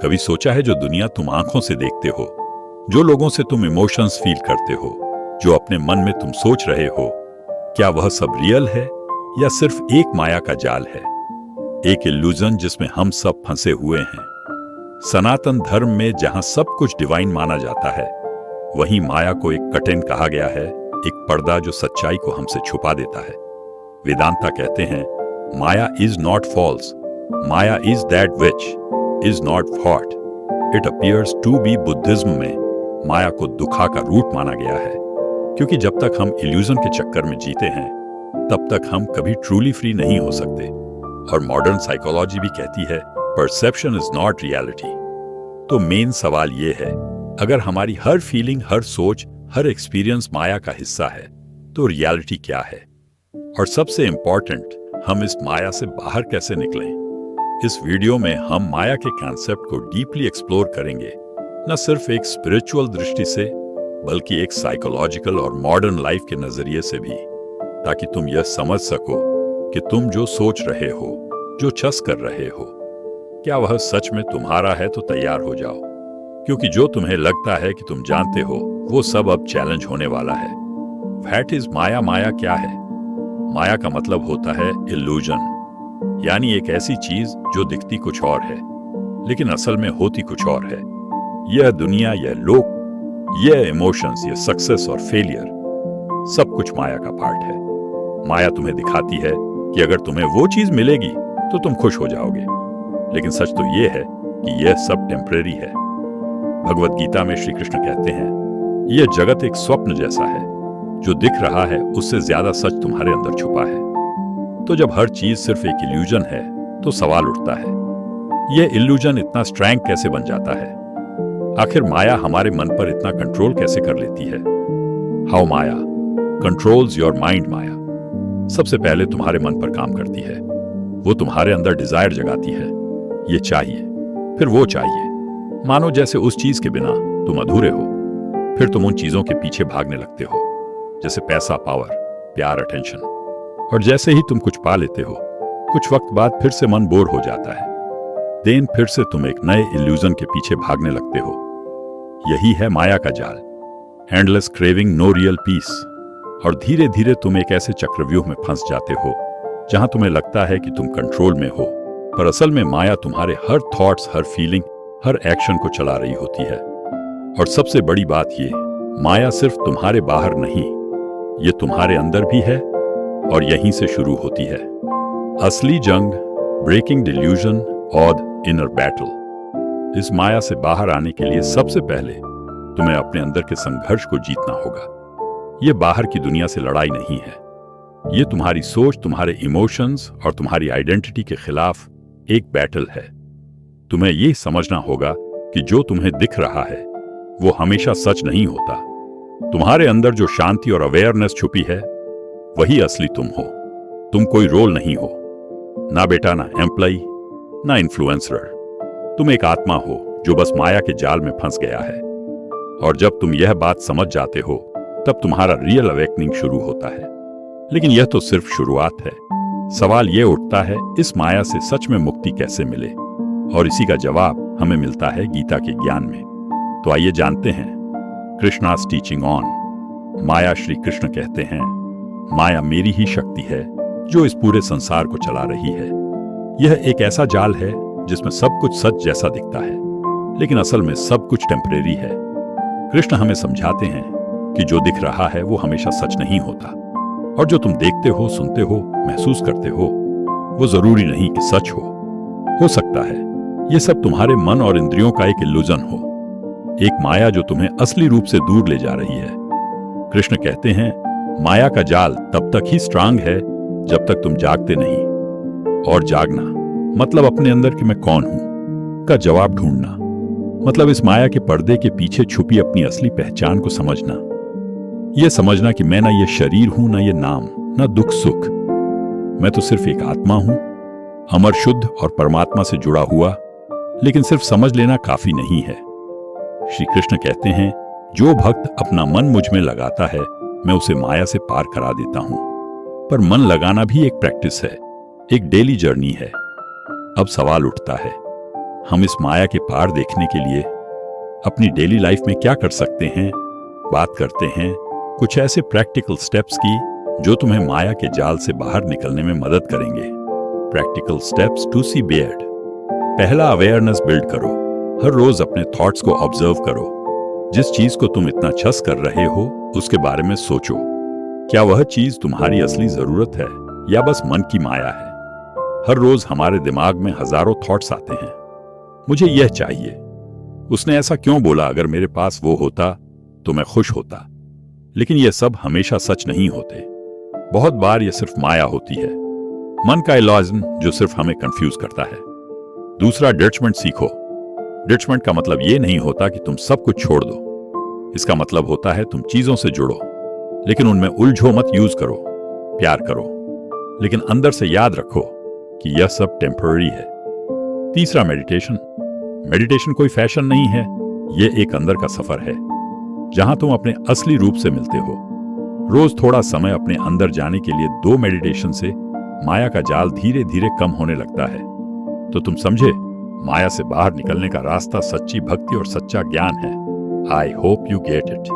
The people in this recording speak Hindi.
कभी सोचा है जो दुनिया तुम आंखों से देखते हो, जो लोगों से तुम इमोशंस फील करते हो, जो अपने मन में तुम सोच रहे हो, क्या वह सब रियल है या सिर्फ एक माया का जाल है? एक इल्यूजन जिसमें हम सब फंसे हुए हैं। सनातन धर्म में जहां सब कुछ डिवाइन माना जाता है, वहीं माया को एक कर्टेन कहा गया है, एक पर्दा जो सच्चाई को हमसे छुपा देता है। वेदांता कहते हैं, maya is not false, maya is that which is not thought. It appears to be. Buddhism में माया को दुखा का रूट माना गया है, क्योंकि जब तक हम इल्यूजन के चक्कर में जीते हैं, तब तक हम कभी ट्रूली फ्री नहीं हो सकते। और मॉडर्न साइकोलॉजी भी कहती है, परसेप्शन इज नॉट रियलिटी। तो मेन सवाल ये है, अगर हमारी हर फीलिंग, हर सोच, हर एक्सपीरियंस माया का हिस्सा है, तो रियलिटी क्या है? और सबसे इंपॉर्टेंट, हम इस माया से बाहर कैसे निकलें? इस वीडियो में हम माया के कॉन्सेप्ट को डीपली एक्सप्लोर करेंगे, न सिर्फ एक स्पिरिचुअल दृष्टि से, बल्कि एक साइकोलॉजिकल और मॉडर्न लाइफ के नजरिए से भी, ताकि तुम यह समझ सको कि तुम जो सोच रहे हो, जो चस कर रहे हो, क्या वह सच में तुम्हारा है? तो तैयार हो जाओ, क्योंकि जो तुम्हें लगता है कि तुम जानते हो, वो सब अब चैलेंज होने वाला है। व्हाट इज माया? माया क्या है? माया का मतलब होता है इल्यूजन, यानी एक ऐसी चीज जो दिखती कुछ और है, लेकिन असल में होती कुछ और है। यह दुनिया, यह लोक, यह इमोशंस, यह सक्सेस और फेलियर, सब कुछ माया का पार्ट है। माया तुम्हें दिखाती है कि अगर तुम्हें वो चीज मिलेगी तो तुम खुश हो जाओगे, लेकिन सच तो यह है कि यह सब टेम्परेरी है। भगवत गीता में श्री कृष्ण कहते हैं, यह जगत एक स्वप्न जैसा है, जो दिख रहा है उससे ज्यादा सच तुम्हारे अंदर छुपा है। तो जब हर चीज सिर्फ एक इल्यूजन है, तो सवाल उठता है, यह इल्यूजन इतना स्ट्रॉन्ग कैसे बन जाता है? आखिर माया हमारे मन पर इतना कंट्रोल कैसे कर लेती है? How maya controls your mind. माया सबसे पहले तुम्हारे मन पर काम करती है। वो तुम्हारे अंदर डिजायर जगाती है, ये चाहिए, फिर वो चाहिए। मानो जैसे उस चीज के बिना तुम अधूरे हो। फिर तुम उन चीजों के पीछे भागने लगते हो, जैसे पैसा, पावर, प्यार, अटेंशन। और जैसे ही तुम कुछ पा लेते हो, कुछ वक्त बाद फिर से मन बोर हो जाता है। देन फिर से तुम एक नए इल्यूजन के पीछे भागने लगते हो। यही है माया का जाल। Endless craving, no real peace. और धीरे धीरे तुम एक ऐसे चक्रव्यूह में फंस जाते हो, जहां तुम्हें लगता है कि तुम कंट्रोल में हो, पर असल में माया तुम्हारे हर थॉट्स, हर फीलिंग, हर एक्शन को चला रही होती है। और सबसे बड़ी बात ये, माया सिर्फ तुम्हारे बाहर नहीं, ये तुम्हारे अंदर भी है, और यहीं से शुरू होती है असली जंग, ब्रेकिंग डिल्यूजन और इनर बैटल। इस माया से बाहर आने के लिए सबसे पहले तुम्हें अपने अंदर के संघर्ष को जीतना होगा। यह बाहर की दुनिया से लड़ाई नहीं है, यह तुम्हारी सोच, तुम्हारे इमोशंस और तुम्हारी आइडेंटिटी के खिलाफ एक बैटल है। तुम्हें यह समझना होगा कि जो तुम्हें दिख रहा है, वो हमेशा सच नहीं होता। तुम्हारे अंदर जो शांति और अवेयरनेस छुपी है, वही असली तुम हो। तुम कोई रोल नहीं हो, ना बेटा, ना एम्प्लॉय, ना इन्फ्लुएंसर। तुम एक आत्मा हो जो बस माया के जाल में फंस गया है। और जब तुम यह बात समझ जाते हो, तब तुम्हारा रियल अवेकनिंग शुरू होता है। लेकिन यह तो सिर्फ शुरुआत है। सवाल यह उठता है, इस माया से सच में मुक्ति कैसे मिले? और इसी का जवाब हमें मिलता है गीता के ज्ञान में। तो आइए जानते हैं कृष्णा's टीचिंग ऑन माया। श्री कृष्ण कहते हैं, माया मेरी ही शक्ति है जो इस पूरे संसार को चला रही है। यह एक ऐसा जाल है जिसमें सब कुछ सच जैसा दिखता है, लेकिन असल में सब कुछ टेम्परेरी है। कृष्ण हमें समझाते हैं कि जो दिख रहा है वो हमेशा सच नहीं होता, और जो तुम देखते हो, सुनते हो, महसूस करते हो, वो जरूरी नहीं कि सच हो सकता है ये सब तुम्हारे मन और इंद्रियों का एक इल्यूजन हो, एक माया जो तुम्हें असली रूप से दूर ले जा रही है। कृष्ण कहते हैं, माया का जाल तब तक ही स्ट्रांग है जब तक तुम जागते नहीं। और जागना मतलब अपने अंदर कि मैं कौन हूं का जवाब ढूंढना, मतलब इस माया के पर्दे के पीछे छुपी अपनी असली पहचान को समझना। यह समझना कि मैं ना ये शरीर हूं, ना ये नाम, ना दुख सुख। मैं तो सिर्फ एक आत्मा हूं, अमर, शुद्ध और परमात्मा से जुड़ा हुआ। लेकिन सिर्फ समझ लेना काफी नहीं है। श्री कृष्ण कहते हैं, जो भक्त अपना मन मुझ में लगाता है, मैं उसे माया से पार करा देता हूं। पर मन लगाना भी एक प्रैक्टिस है, एक डेली जर्नी है। अब सवाल उठता है, हम इस माया के पार देखने के लिए अपनी डेली लाइफ में क्या कर सकते हैं, बात करते हैं कुछ ऐसे प्रैक्टिकल स्टेप्स की जो तुम्हें माया के जाल से बाहर निकलने में मदद करेंगे। Practical steps to see beard. पहला, अवेयरनेस बिल्ड करो। हर रोज अपने थॉट्स को ऑब्जर्व करो। जिस चीज को तुम इतना छस कर रहे हो उसके बारे में सोचो। क्या वह चीज तुम्हारी असली जरूरत है या बस मन की माया है? हर रोज हमारे दिमाग में हजारों थॉट्स आते हैं। मुझे यह चाहिए, उसने ऐसा क्यों बोला, अगर मेरे पास वो होता तो मैं खुश होता। लेकिन यह सब हमेशा सच नहीं होते। बहुत बार यह सिर्फ माया होती है, मन का इल्यूजन जो सिर्फ हमें कंफ्यूज करता है। दूसरा, डिटैचमेंट सीखो। डिटैचमेंट का मतलब यह नहीं होता कि तुम सब कुछ छोड़ दो। इसका मतलब होता है तुम चीजों से जुड़ो, लेकिन उनमें उलझो मत। यूज करो, प्यार करो, लेकिन अंदर से याद रखो कि यह सब टेम्पररी है। तीसरा, मेडिटेशन। मेडिटेशन कोई फैशन नहीं है, यह एक अंदर का सफर है जहां तुम अपने असली रूप से मिलते हो। रोज थोड़ा समय अपने अंदर जाने के लिए 2 मेडिटेशन से माया का जाल धीरे धीरे कम होने लगता है। तो तुम समझे, माया से बाहर निकलने का रास्ता सच्ची भक्ति और सच्चा ज्ञान है। I hope you get it.